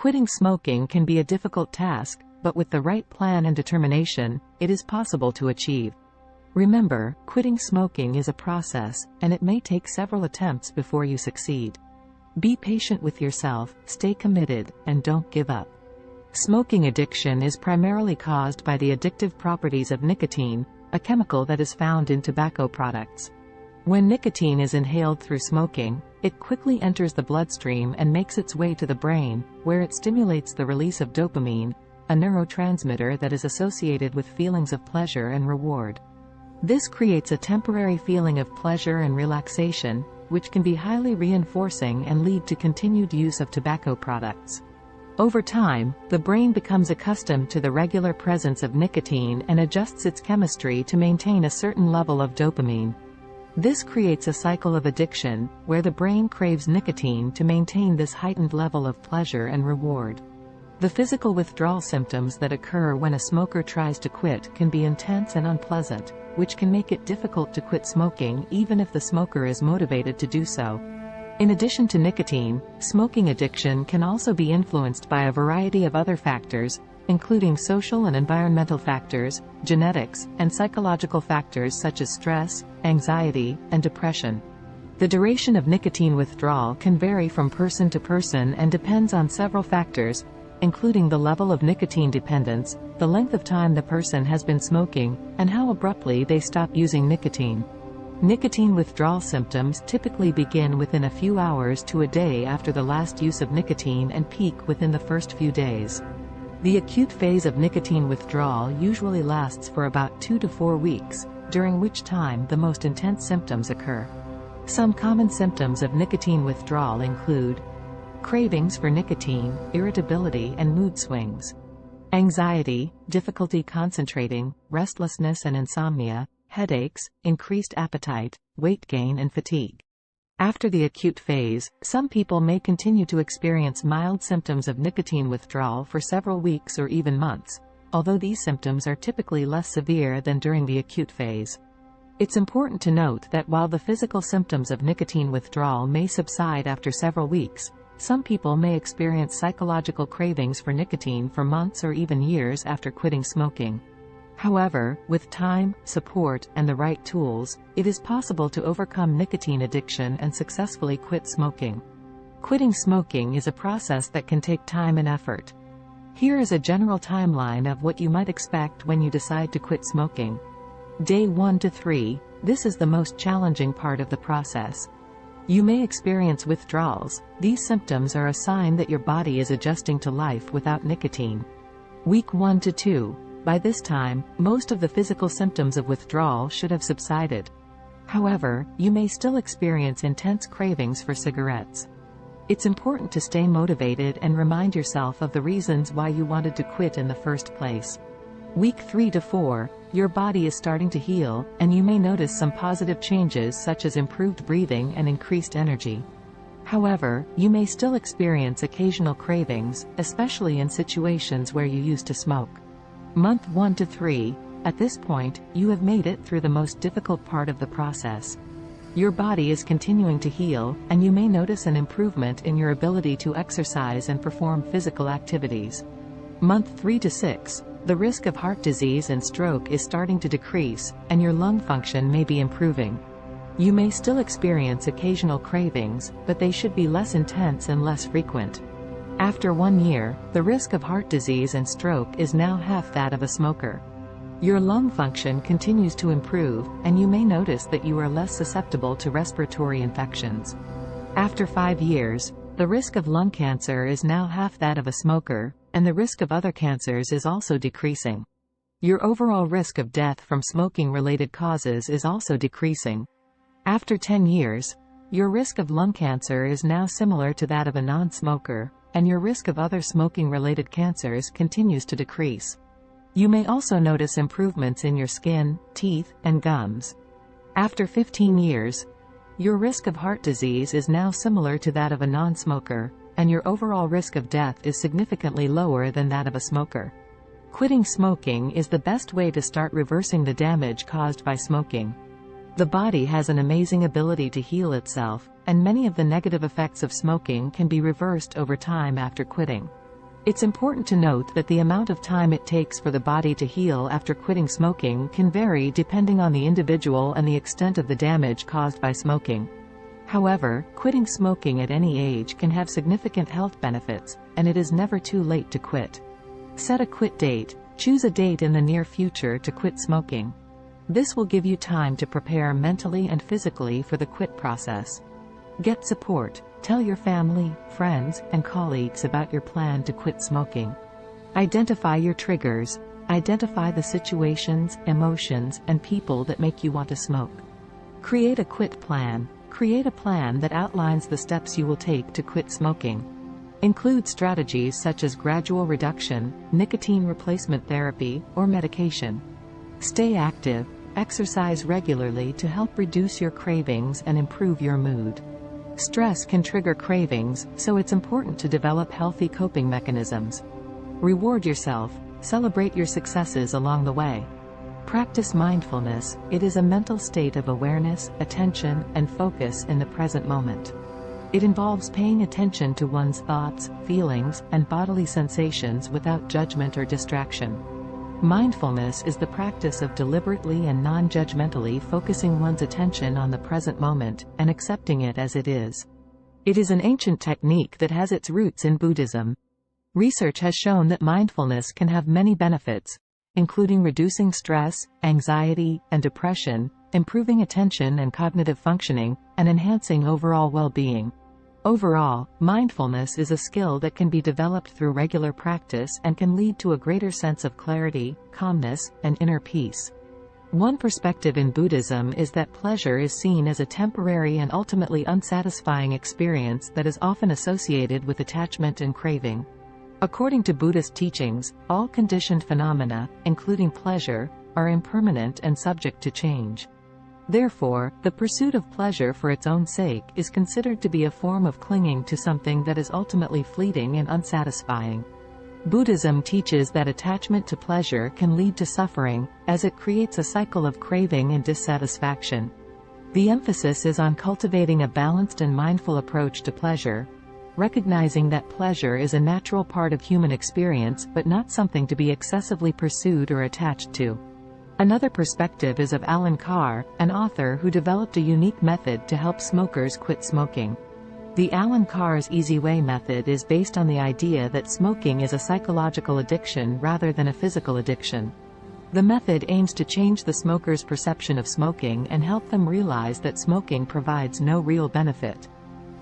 Quitting smoking can be a difficult task, but with the right plan and determination, it is possible to achieve. Remember, quitting smoking is a process, and it may take several attempts before you succeed. Be patient with yourself, stay committed, and don't give up. Smoking addiction is primarily caused by the addictive properties of nicotine, a chemical that is found in tobacco products. When nicotine is inhaled through smoking, it quickly enters the bloodstream and makes its way to the brain, where it stimulates the release of dopamine, a neurotransmitter that is associated with feelings of pleasure and reward. This creates a temporary feeling of pleasure and relaxation, which can be highly reinforcing and lead to continued use of tobacco products. Over time, the brain becomes accustomed to the regular presence of nicotine and adjusts its chemistry to maintain a certain level of dopamine. This creates a cycle of addiction, where the brain craves nicotine to maintain this heightened level of pleasure and reward. The physical withdrawal symptoms that occur when a smoker tries to quit can be intense and unpleasant, which can make it difficult to quit smoking even if the smoker is motivated to do so. In addition to nicotine, smoking addiction can also be influenced by a variety of other factors, including social and environmental factors, genetics, and psychological factors such as stress, anxiety, and depression. The duration of nicotine withdrawal can vary from person to person and depends on several factors, including the level of nicotine dependence, the length of time the person has been smoking, and how abruptly they stop using nicotine. Nicotine withdrawal symptoms typically begin within a few hours to a day after the last use of nicotine and peak within the first few days. The acute phase of nicotine withdrawal usually lasts for about 2 to 4 weeks, during which time the most intense symptoms occur. Some common symptoms of nicotine withdrawal include cravings for nicotine, irritability and mood swings, anxiety, difficulty concentrating, restlessness and insomnia, headaches, increased appetite, weight gain and fatigue. After the acute phase, some people may continue to experience mild symptoms of nicotine withdrawal for several weeks or even months, although these symptoms are typically less severe than during the acute phase. It's important to note that while the physical symptoms of nicotine withdrawal may subside after several weeks, some people may experience psychological cravings for nicotine for months or even years after quitting smoking. However, with time, support, and the right tools, it is possible to overcome nicotine addiction and successfully quit smoking. Quitting smoking is a process that can take time and effort. Here is a general timeline of what you might expect when you decide to quit smoking. Day 1 to 3, this is the most challenging part of the process. You may experience withdrawals. These symptoms are a sign that your body is adjusting to life without nicotine. Week 1 to 2. By this time, most of the physical symptoms of withdrawal should have subsided. However, you may still experience intense cravings for cigarettes. It's important to stay motivated and remind yourself of the reasons why you wanted to quit in the first place. Week 3 to 4, your body is starting to heal, and you may notice some positive changes such as improved breathing and increased energy. However, you may still experience occasional cravings, especially in situations where you used to smoke. Month 1 to 3, at this point, you have made it through the most difficult part of the process. Your body is continuing to heal, and you may notice an improvement in your ability to exercise and perform physical activities. Month 3 to 6, the risk of heart disease and stroke is starting to decrease, and your lung function may be improving. You may still experience occasional cravings, but they should be less intense and less frequent. After 1 year, the risk of heart disease and stroke is now half that of a smoker. Your lung function continues to improve, and you may notice that you are less susceptible to respiratory infections. After 5 years, the risk of lung cancer is now half that of a smoker, and the risk of other cancers is also decreasing. Your overall risk of death from smoking-related causes is also decreasing. After 10 years, your risk of lung cancer is now similar to that of a non-smoker, and your risk of other smoking-related cancers continues to decrease. You may also notice improvements in your skin, teeth, and gums. After 15 years, your risk of heart disease is now similar to that of a non-smoker, and your overall risk of death is significantly lower than that of a smoker. Quitting smoking is the best way to start reversing the damage caused by smoking. The body has an amazing ability to heal itself, and many of the negative effects of smoking can be reversed over time after quitting. It's important to note that the amount of time it takes for the body to heal after quitting smoking can vary depending on the individual and the extent of the damage caused by smoking. However, quitting smoking at any age can have significant health benefits, and it is never too late to quit. Set a quit date. Choose a date in the near future to quit smoking. This will give you time to prepare mentally and physically for the quit process. Get support. Tell your family, friends, and colleagues about your plan to quit smoking. Identify your triggers. Identify the situations, emotions, and people that make you want to smoke. Create a quit plan. Create a plan that outlines the steps you will take to quit smoking. Include strategies such as gradual reduction, nicotine replacement therapy, or medication. Stay active. Exercise regularly to help reduce your cravings and improve your mood. Stress can trigger cravings, so it's important to develop healthy coping mechanisms. Reward yourself. Celebrate your successes along the way. Practice mindfulness. It is a mental state of awareness, attention, and focus in the present moment. It involves paying attention to one's thoughts, feelings, and bodily sensations without judgment or distraction. Mindfulness is the practice of deliberately and non-judgmentally focusing one's attention on the present moment, and accepting it as it is. It is an ancient technique that has its roots in Buddhism. Research has shown that mindfulness can have many benefits, including reducing stress, anxiety, and depression, improving attention and cognitive functioning, and enhancing overall well-being. Overall, mindfulness is a skill that can be developed through regular practice and can lead to a greater sense of clarity, calmness, and inner peace. One perspective in Buddhism is that pleasure is seen as a temporary and ultimately unsatisfying experience that is often associated with attachment and craving. According to Buddhist teachings, all conditioned phenomena, including pleasure, are impermanent and subject to change. Therefore, the pursuit of pleasure for its own sake is considered to be a form of clinging to something that is ultimately fleeting and unsatisfying. Buddhism teaches that attachment to pleasure can lead to suffering, as it creates a cycle of craving and dissatisfaction. The emphasis is on cultivating a balanced and mindful approach to pleasure, recognizing that pleasure is a natural part of human experience but not something to be excessively pursued or attached to. Another perspective is of Alan Carr, an author who developed a unique method to help smokers quit smoking. The Alan Carr's Easy Way method is based on the idea that smoking is a psychological addiction rather than a physical addiction. The method aims to change the smoker's perception of smoking and help them realize that smoking provides no real benefit.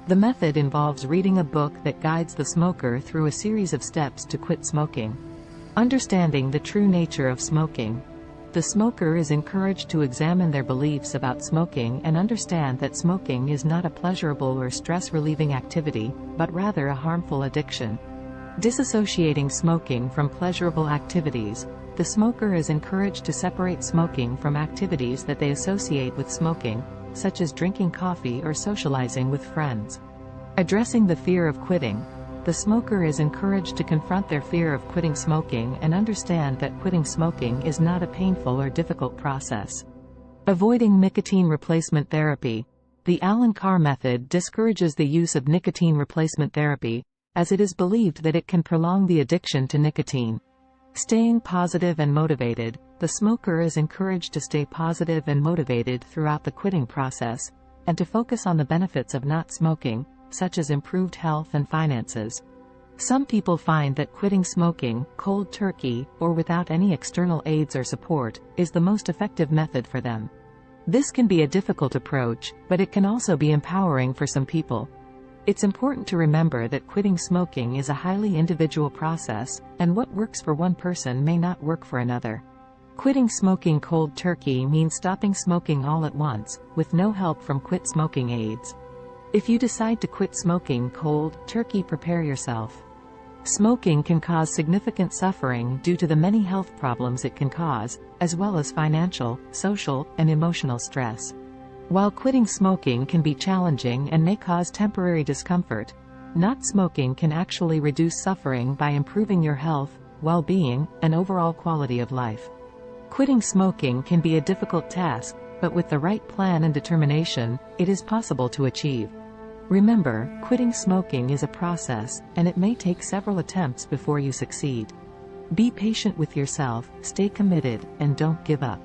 The method involves reading a book that guides the smoker through a series of steps to quit smoking. Understanding the true nature of smoking. The smoker is encouraged to examine their beliefs about smoking and understand that smoking is not a pleasurable or stress-relieving activity, but rather a harmful addiction. Disassociating smoking from pleasurable activities. The smoker is encouraged to separate smoking from activities that they associate with smoking, such as drinking coffee or socializing with friends. Addressing the fear of quitting. The smoker is encouraged to confront their fear of quitting smoking and understand that quitting smoking is not a painful or difficult process. Avoiding nicotine replacement therapy. The Alan Carr method discourages the use of nicotine replacement therapy, as it is believed that it can prolong the addiction to nicotine. Staying positive and motivated. The smoker is encouraged to stay positive and motivated throughout the quitting process, and to focus on the benefits of not smoking, such as improved health and finances. Some people find that quitting smoking, cold turkey, or without any external aids or support, is the most effective method for them. This can be a difficult approach, but it can also be empowering for some people. It's important to remember that quitting smoking is a highly individual process, and what works for one person may not work for another. Quitting smoking cold turkey means stopping smoking all at once, with no help from quit smoking aids. If you decide to quit smoking cold turkey, prepare yourself. Smoking can cause significant suffering due to the many health problems it can cause, as well as financial, social, and emotional stress. While quitting smoking can be challenging and may cause temporary discomfort, not smoking can actually reduce suffering by improving your health, well-being, and overall quality of life. Quitting smoking can be a difficult task, but with the right plan and determination, it is possible to achieve. Remember, quitting smoking is a process, and it may take several attempts before you succeed. Be patient with yourself, stay committed, and don't give up.